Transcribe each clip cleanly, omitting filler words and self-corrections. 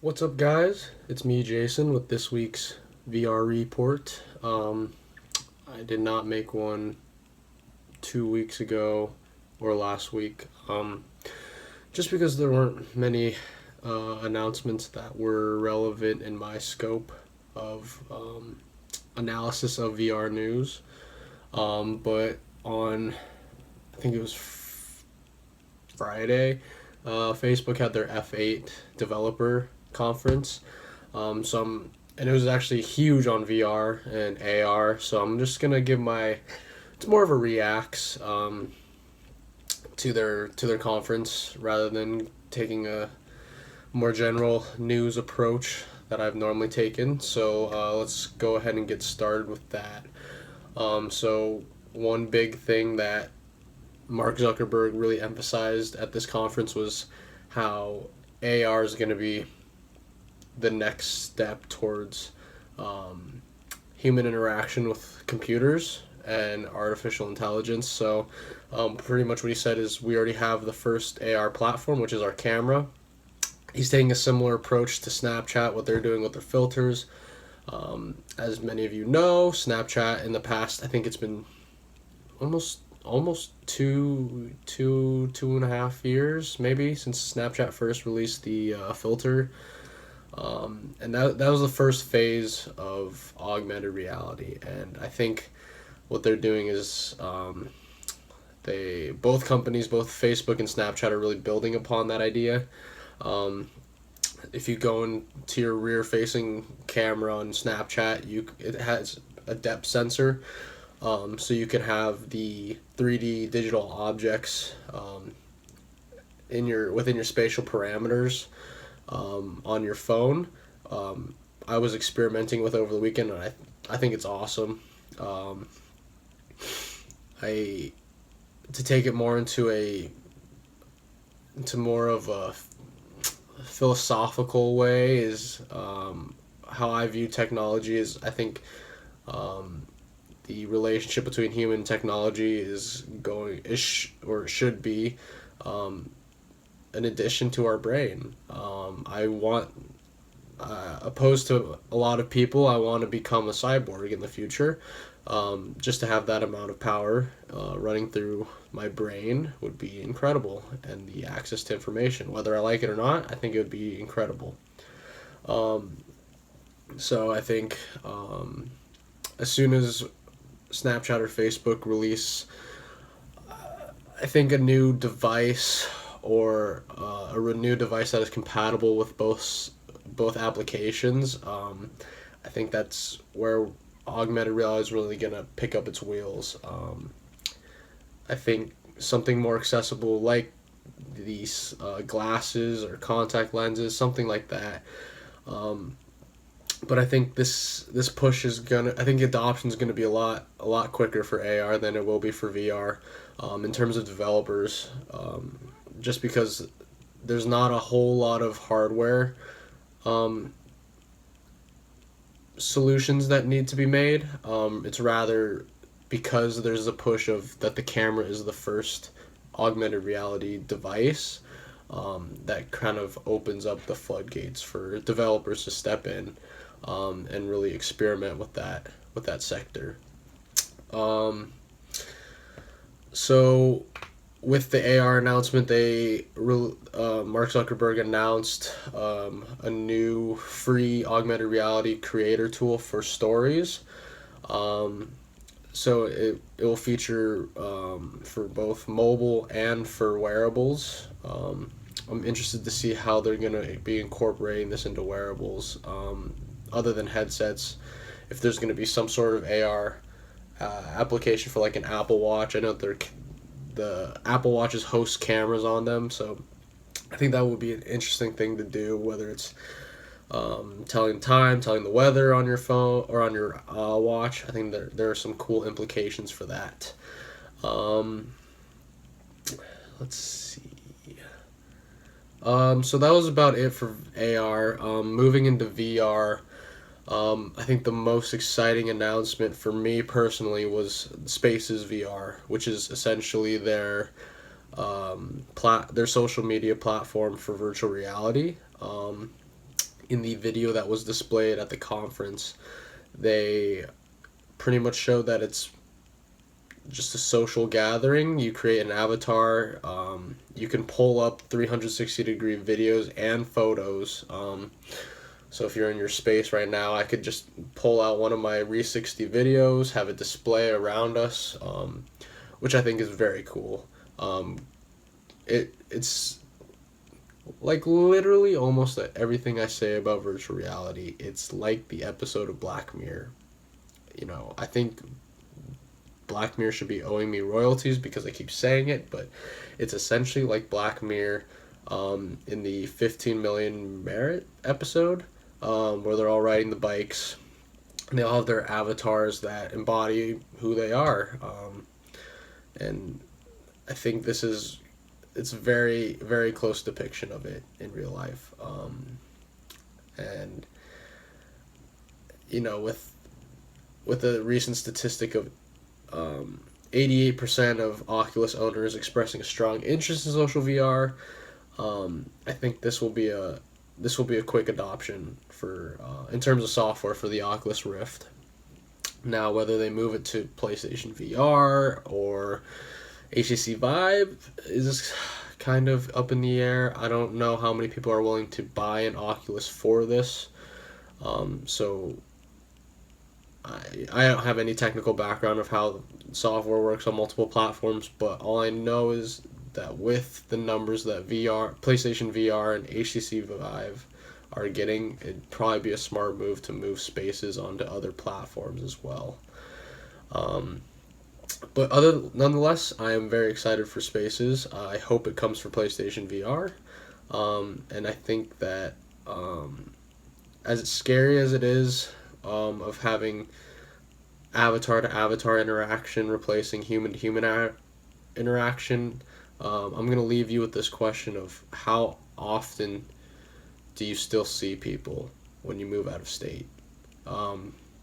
What's up, guys? It's me, Jason, with this week's VR report. I did not make one 2 weeks ago or last week, just because there weren't many announcements that were relevant in my scope of analysis of VR news. But on, I think it was Friday, Facebook had their F8 developer conference. And it was actually huge on VR and AR. So I'm just gonna give my, it's more of a reacts to their conference rather than taking a more general news approach that I've normally taken. So let's go ahead and get started with that. So one big thing that Mark Zuckerberg really emphasized at this conference was how AR is going to be the next step towards human interaction with computers and artificial intelligence. So, pretty much what he said is we already have the first AR platform, which is our camera. He's taking a similar approach to Snapchat, what they're doing with their filters. As many of you know, Snapchat in the past, I think it's been almost two and a half years maybe since Snapchat first released the filter, and that was the first phase of augmented reality. And I think what they're doing is they both companies, both Facebook and Snapchat, are really building upon that idea. Um, if you go into your rear facing camera on Snapchat, it has a depth sensor, so you can have the 3D digital objects within your spatial parameters on your phone. I was experimenting with it over the weekend, and I think it's awesome. I to take it more into more of a philosophical way is how I view technology. Is I think the relationship between human and technology or should be an addition to our brain. I want, opposed to a lot of people, I want to become a cyborg in the future. Just to have that amount of power running through my brain would be incredible, and the access to information, whether I like it or not, I think it would be incredible. So I think as soon as Snapchat or Facebook release, I think a new device or a renewed device that is compatible with both applications. I think that's where augmented reality is really gonna pick up its wheels. I think something more accessible like these glasses or contact lenses, something like that. But I think this push is gonna. I think adoption is gonna be a lot quicker for AR than it will be for VR, in terms of developers. Just because there's not a whole lot of hardware solutions that need to be made. It's rather because there's a push of that the camera is the first augmented reality device, that kind of opens up the floodgates for developers to step in and really experiment with that sector. So with the AR announcement, Mark Zuckerberg announced a new free augmented reality creator tool for stories. So it will feature for both mobile and for wearables. I'm interested to see how they're going to be incorporating this into wearables, other than headsets. If there's going to be some sort of AR application for like an Apple Watch. I know the Apple Watches host cameras on them, so I think that would be an interesting thing to do, whether it's telling time, telling the weather on your phone or on your watch. I think there are some cool implications for that. Let's see. So that was about it for AR. Moving into VR, I think the most exciting announcement for me personally was Spaces VR, which is essentially their social media platform for virtual reality. in the video that was displayed at the conference, they pretty much showed that it's just a social gathering. You create an avatar. You can pull up 360-degree videos and photos. So if you're in your space right now, I could just pull out one of my Rhe60 videos, have it display around us, which I think is very cool. It's like literally almost everything I say about virtual reality. It's like the episode of Black Mirror. You know, I think Black Mirror should be owing me royalties because I keep saying it, but it's essentially like Black Mirror in the 15 Million Merit episode, where they're all riding the bikes and they all have their avatars that embody who they are. And I think it's a very, very close depiction of it in real life. And, you know, with a recent statistic of 88% of Oculus owners expressing a strong interest in social VR, I think this will be a quick adoption for in terms of software for the Oculus Rift. Now, whether they move it to PlayStation VR or HTC Vive is kind of up in the air. I don't know how many people are willing to buy an Oculus for this. So I don't have any technical background of how software works on multiple platforms, but all I know is that with the numbers that PlayStation VR and HTC Vive are getting, it'd probably be a smart move to move Spaces onto other platforms as well. But nonetheless, I am very excited for Spaces. I hope it comes for PlayStation VR, and I think that as scary as it is, of having avatar to avatar interaction replacing human to human interaction, I'm going to leave you with this question of how often do you still see people when you move out of state?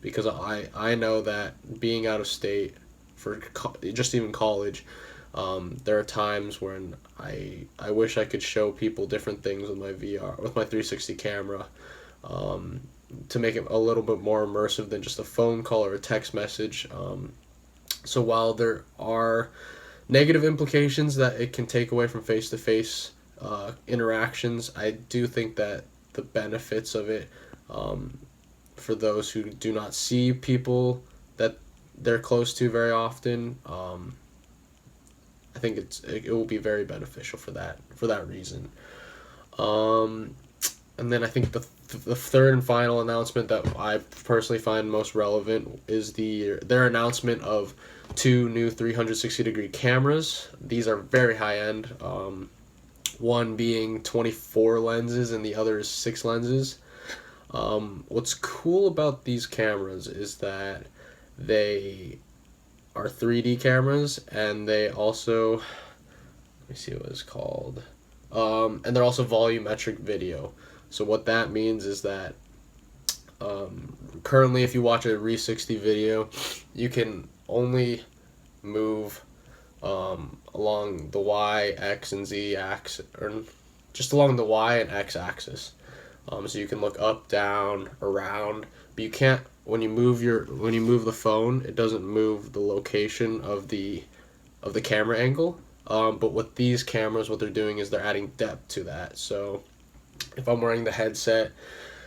Because I know that being out of state for just even college, there are times when I wish I could show people different things with my VR, with my 360 camera, to make it a little bit more immersive than just a phone call or a text message. So while there are negative implications that it can take away from face-to-face interactions, I do think that the benefits of it, for those who do not see people that they're close to very often, I think it will be very beneficial for that reason. And then I think the third and final announcement that I personally find most relevant is their announcement of 2 new 360-degree cameras. These are very high-end, one being 24 lenses and the other is 6 lenses. What's cool about these cameras is that they are 3D cameras, and they also, let me see what it's called, and they're also volumetric video. So what that means is that currently if you watch a Rhe60 video, you can only move along the Y, X, and Z axis, or just along the Y and X axis. So you can look up, down, around, but you can't, when you move the phone, it doesn't move the location of the camera angle. But with these cameras, what they're doing is they're adding depth to that. So if I'm wearing the headset,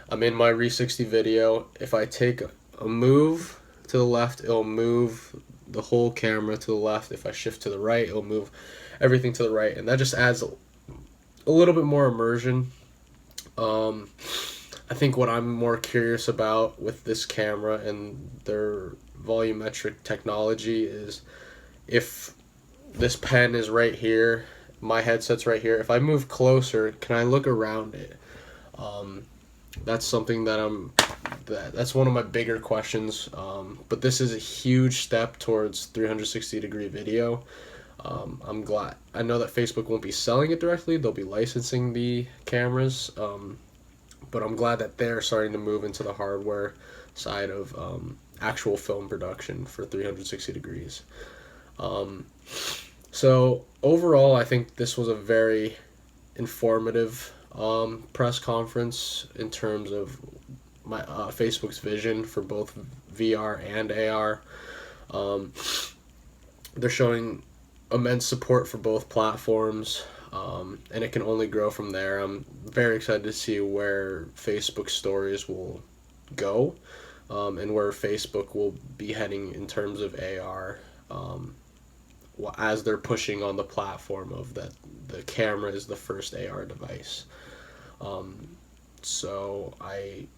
I'm in my Rhe60 video, if I take a move to the left, it'll move the whole camera to the left. If I shift to the right, it'll move everything to the right, and that just adds a little bit more immersion. I think what I'm more curious about with this camera and their volumetric technology is if this pen is right here, my headset's right here, if I move closer, can I look around it? That's something that's one of my bigger questions, but this is a huge step towards 360-degree video. I'm glad. I know that Facebook won't be selling it directly, they'll be licensing the cameras, but I'm glad that they're starting to move into the hardware side of actual film production for 360 degrees. So overall, I think this was a very informative press conference in terms of my Facebook's vision for both VR and AR. Um, they're showing immense support for both platforms, and it can only grow from there. I'm very excited to see where Facebook stories will go, and where Facebook will be heading in terms of AR, as they're pushing on the platform of that the camera is the first AR device. Um, so I'm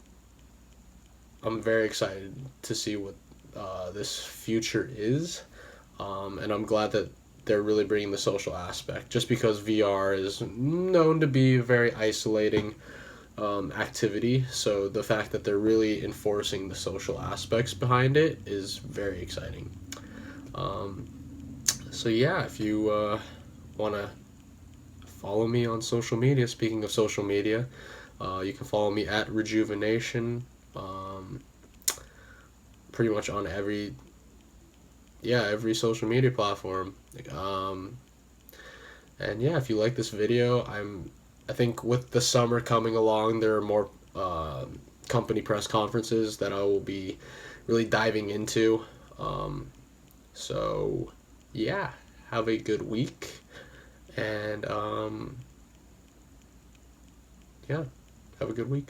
very excited to see what this future is, and I'm glad that they're really bringing the social aspect. Just because VR is known to be a very isolating activity, so the fact that they're really enforcing the social aspects behind it is very exciting. Um, so yeah, if you want to follow me on social media, speaking of social media, you can follow me at Rejuvenation. Um, Pretty much on every social media platform. Um, and yeah, if you like this video, I think with the summer coming along, there are more company press conferences that I will be really diving into. Um, so yeah, have a good week, and yeah, have a good week.